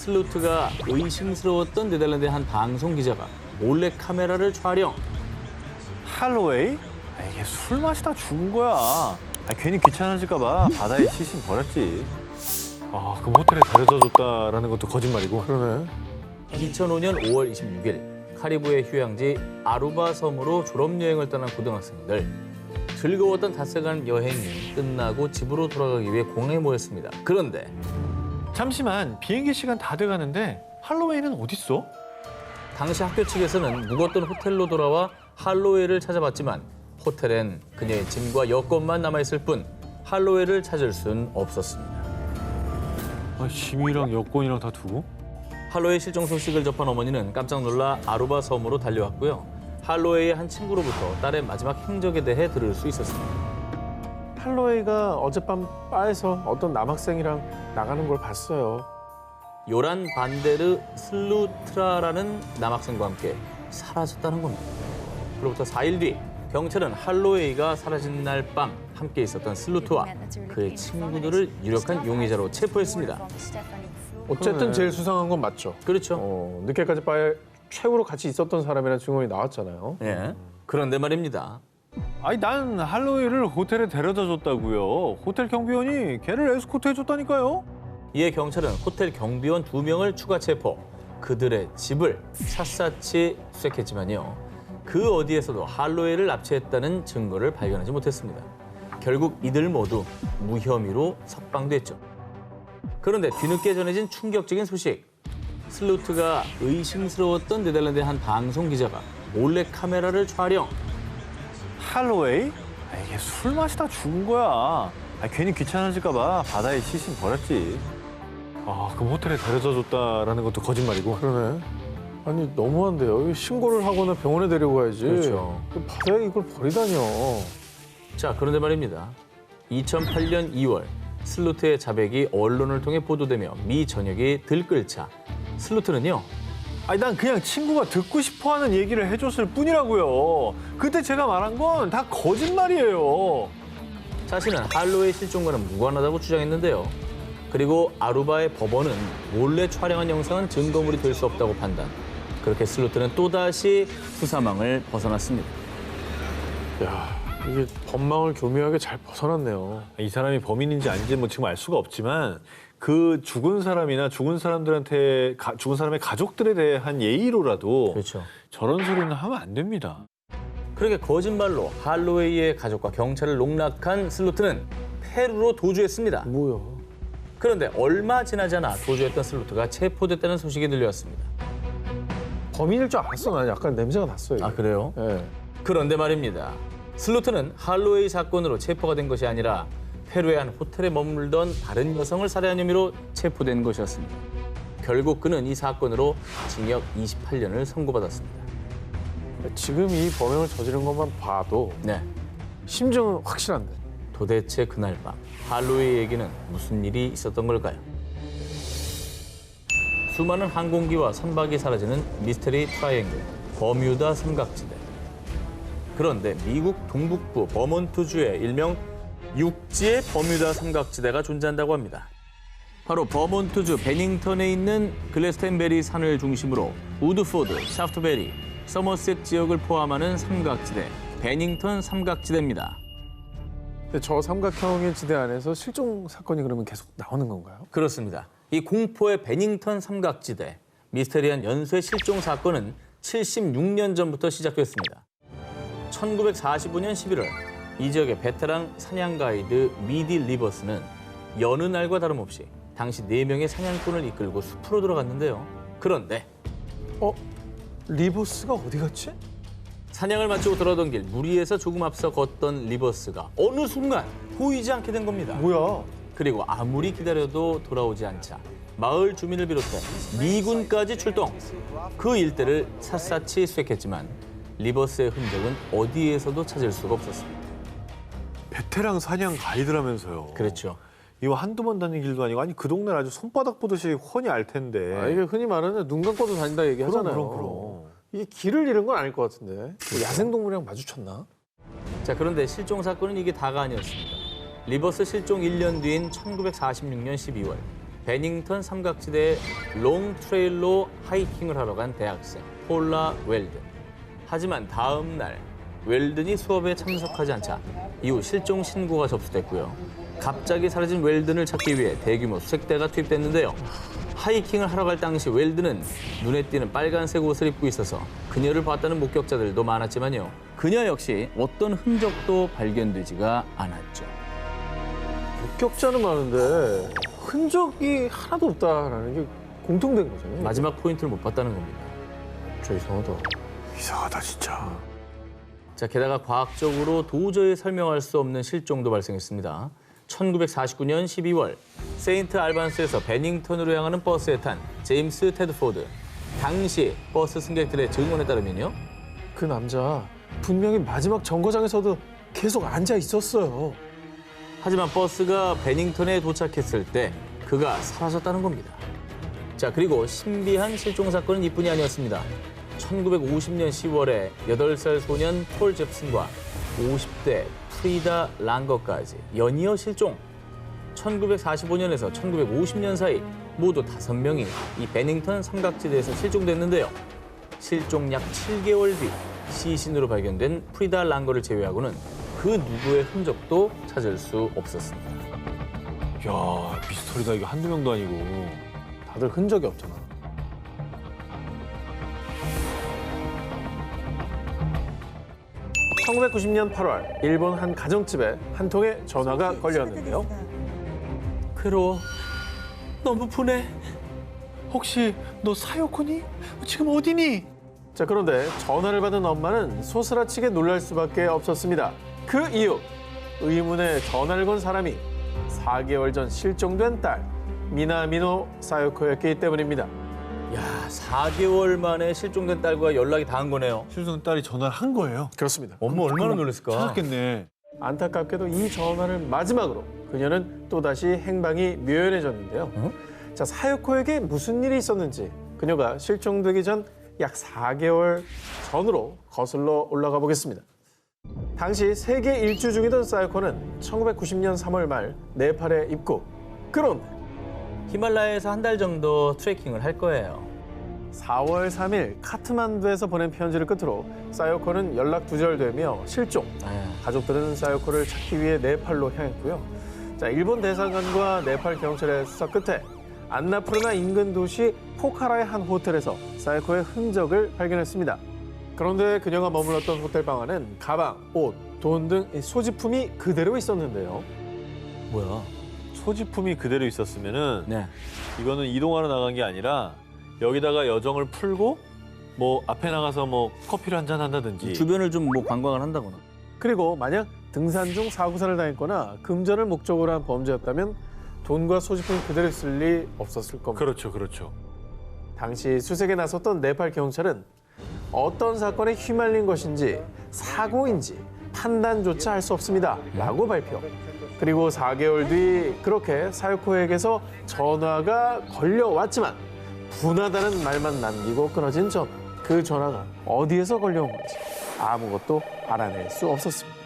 슬루트가 의심스러웠던 네덜란드의 한 방송 기자가 몰래 카메라를 촬영. 할로웨이? 이게 술 마시다 죽은 거야. 괜히 귀찮아질까 봐 바다에 시신 버렸지. 그럼 호텔에 데려다 줬다라는 것도 거짓말이고. 그러네. 2005년 5월 26일 카리브해 휴양지 아루바 섬으로 졸업여행을 떠난 고등학생들. 즐거웠던 닷새간 여행이 끝나고 집으로 돌아가기 위해 공항에 모였습니다. 그런데 잠시만, 비행기 시간 다 돼가는데 할로웨이는 어딨어? 당시 학교 측에서는 묵었던 호텔로 돌아와 할로웨이를 찾아봤지만 호텔엔 그녀의 짐과 여권만 남아있을 뿐 할로웨이를 찾을 순 없었습니다. 짐이랑 여권이랑 다 두고? 할로웨이 실종 소식을 접한 어머니는 깜짝 놀라 아루바 섬으로 달려왔고요. 할로웨이의 한 친구로부터 딸의 마지막 행적에 대해 들을 수 있었습니다. 할로웨이가 어젯밤 바에서 어떤 남학생이랑 나가는 걸 봤어요. 요란 반데르 슬루트라라는 남학생과 함께 사라졌다는 겁니다. 그로부터 4일 뒤 경찰은 할로웨이가 사라진 날 밤 함께 있었던 슬루트와 그의 친구들을 유력한 용의자로 체포했습니다. 어쨌든 제일 수상한 건 맞죠. 그렇죠. 늦게까지 바에 최후로 같이 있었던 사람이라는 증언이 나왔잖아요. 예. 그런데 말입니다. 난 할로웨이를 호텔에 데려다 줬다고요. 호텔 경비원이 걔를 에스코트 해줬다니까요. 이에 경찰은 호텔 경비원 2명을 추가 체포, 그들의 집을 샅샅이 수색했지만요. 그 어디에서도 할로웨이를 납치했다는 증거를 발견하지 못했습니다. 결국 이들 모두 무혐의로 석방됐죠. 그런데 뒤늦게 전해진 충격적인 소식. 슬루트가 의심스러웠던 네덜란드의 한 방송 기자가 몰래 카메라를 촬영. 할로웨이? 이게 술 마시다 죽은 거야. 괜히 귀찮아질까 봐 바다에 시신 버렸지. 그럼 호텔에 데려다 줬다라는 것도 거짓말이고. 그러네. 아니 너무한데요. 신고를 하거나 병원에 데려가야지. 그렇죠. 바다에 이걸 버리다니요. 자, 그런데 말입니다. 2008년 2월 슬루트의 자백이 언론을 통해 보도되며 미 전역이 들끓자 슬루트는요. 난 그냥 친구가 듣고 싶어하는 얘기를 해줬을 뿐이라고요. 그때 제가 말한 건 다 거짓말이에요. 자신은 할로웨이 실종과는 무관하다고 주장했는데요. 그리고 아루바의 법원은 몰래 촬영한 영상은 증거물이 될 수 없다고 판단. 그렇게 슬루트는 또다시 수사망을 벗어났습니다. 야, 이게 법망을 교묘하게 잘 벗어났네요. 이 사람이 범인인지 아닌지 지금 알 수가 없지만 그 죽은 사람이나 죽은 사람들한테 죽은 사람의 가족들에 대한 예의로라도 그렇죠. 저런 소리는 하면 안 됩니다. 그렇게 거짓말로 할로웨이의 가족과 경찰을 농락한 슬루트는 페루로 도주했습니다. 뭐야? 그런데 얼마 지나지 않아 도주했던 슬루트가 체포됐다는 소식이 들려왔습니다. 범인일 줄 알았어. 난 약간 냄새가 났어요. 아, 그래요? 예. 그런데 말입니다. 슬루트는 할로웨이 사건으로 체포가 된 것이 아니라 페루의 한 호텔에 머물던 다른 여성을 살해한 혐의로 체포된 것이었습니다. 결국 그는 이 사건으로 징역 28년을 선고받았습니다. 지금 이 범행을 저지른 것만 봐도 네, 심증은 확실한데. 도대체 그날 밤 할로웨이에게는 무슨 일이 있었던 걸까요? 수많은 항공기와 선박이 사라지는 미스테리 트라이앵글, 버뮤다 삼각지대. 그런데 미국 동북부 버몬트주에 일명 육지의 버뮤다 삼각지대가 존재한다고 합니다. 바로 버몬트주 베닝턴에 있는 글래스텐베리 산을 중심으로 우드포드, 샤프트베리, 서머셋 지역을 포함하는 삼각지대, 베닝턴 삼각지대입니다. 근데 저 삼각형의 지대 안에서 실종 사건이 그러면 계속 나오는 건가요? 그렇습니다. 이 공포의 베닝턴 삼각지대, 미스테리한 연쇄 실종 사건은 76년 전부터 시작됐습니다. 1945년 11월 이 지역의 베테랑 사냥 가이드 미디 리버스는 여느 날과 다름없이 당시 4명의 사냥꾼을 이끌고 숲으로 들어갔는데요. 그런데 리보스가 어디 갔지? 사냥을 마치고 돌아오던 길 무리에서 조금 앞서 걷던 리버스가 어느 순간 보이지 않게 된 겁니다. 뭐야? 그리고 아무리 기다려도 돌아오지 않자 마을 주민을 비롯해 미군까지 출동. 그 일대를 샅샅이 수색했지만 리버스의 흔적은 어디에서도 찾을 수가 없었습니다. 베테랑 사냥 가이드라면서요. 그렇죠. 이거 한두 번 다니는 길도 아니고 그 동네를 아주 손바닥 보듯이 훤히 알 텐데. 이게 흔히 말하는 눈 감고도 다닌다 얘기하잖아요. 그럼. 이게 길을 잃은 건 아닐 것 같은데. 뭐 야생동물이랑 마주쳤나? 자, 그런데 실종 사건은 이게 다가 아니었습니다. 리버스 실종 1년 뒤인 1946년 12월 베닝턴 삼각지대에 롱 트레일로 하이킹을 하러 간 대학생 폴라 웰든. 하지만 다음 날 웰든이 수업에 참석하지 않자 이후 실종 신고가 접수됐고요. 갑자기 사라진 웰든을 찾기 위해 대규모 수색대가 투입됐는데요. 하이킹을 하러 갈 당시 웰든은 눈에 띄는 빨간색 옷을 입고 있어서 그녀를 봤다는 목격자들도 많았지만요. 그녀 역시 어떤 흔적도 발견되지가 않았죠. 목격자는 많은데 흔적이 하나도 없다라는 게 공통된 거잖아요. 마지막 포인트를 못 봤다는 겁니다. 진짜 이상하다. 이상하다 진짜. 자, 게다가 과학적으로 도저히 설명할 수 없는 실종도 발생했습니다. 1949년 12월 세인트 알반스에서 베닝턴으로 향하는 버스에 탄 제임스 테드포드. 당시 버스 승객들의 증언에 따르면요. 그 남자 분명히 마지막 정거장에서도 계속 앉아 있었어요. 하지만 버스가 베닝턴에 도착했을 때 그가 사라졌다는 겁니다. 자, 그리고 신비한 실종 사건은 이뿐이 아니었습니다. 1950년 10월에 8살 소년 폴 잽슨과 50대 프리다 랑거까지 연이어 실종. 1945년에서 1950년 사이 모두 5명이 이 베닝턴 삼각지대에서 실종됐는데요. 실종 약 7개월 뒤 시신으로 발견된 프리다 랑거를 제외하고는 그 누구의 흔적도 찾을 수 없었습니다. 야, 미스터리다. 이거 한두 명도 아니고. 다들 흔적이 없잖아. (1990년 8월) 일본 한 가정집에 한 통의 전화가 걸렸는데요. 크로, 너무 분해. 혹시 너 사요코니? 지금 어디니? 자, 그런데 전화를 받은 엄마는 소스라치게 놀랄 수밖에 없었습니다. 그 이유, 의문의 전화를 건 사람이 4개월 전 실종된 딸 미나미노 사요코였기 때문입니다. 야, 4개월 만에 실종된 딸과 연락이 닿은 거네요. 실종 딸이 전화를 한 거예요. 그렇습니다. 엄마 얼마나 놀랐을까? 찾았겠네. 안타깝게도 이 전화를 마지막으로 그녀는 또다시 행방이 묘연해졌는데요. 자, 사요코에게 무슨 일이 있었는지 그녀가 실종되기 전 약 4개월 전으로 거슬러 올라가 보겠습니다. 당시 세계 일주 중이던 사요코는 1990년 3월 말 네팔에 입국. 그런데 히말라야에서 한 달 정도 트레킹을 할 거예요. 4월 3일 카트만두에서 보낸 편지를 끝으로 사요코는 연락 두절되며 실종. 가족들은 사요코를 찾기 위해 네팔로 향했고요. 자, 일본 대사관과 네팔 경찰의 수사 끝에 안나푸르나 인근 도시 포카라의 한 호텔에서 사요코의 흔적을 발견했습니다. 그런데 그녀가 머물렀던 호텔 방 안엔 가방, 옷, 돈 등 소지품이 그대로 있었는데요. 뭐야? 소지품이 그대로 있었으면은 네. 이거는 이동하러 나간 게 아니라 여기다가 여정을 풀고 뭐 앞에 나가서 뭐 커피를 한잔 한다든지. 주변을 좀 뭐 관광을 한다거나. 그리고 만약 등산 중 사고사를 당했거나 금전을 목적으로 한 범죄였다면 돈과 소지품이 그대로 있을 리 없었을 겁니다. 그렇죠, 그렇죠. 당시 수색에 나섰던 네팔 경찰은 어떤 사건에 휘말린 것인지 사고인지 판단조차 할 수 없습니다. 라고 발표. 그리고 4개월 뒤 그렇게 사요코에게서 전화가 걸려왔지만 분하다는 말만 남기고 끊어진 전화. 그 전화가 어디에서 걸려온 건지 아무것도 알아낼 수 없었습니다.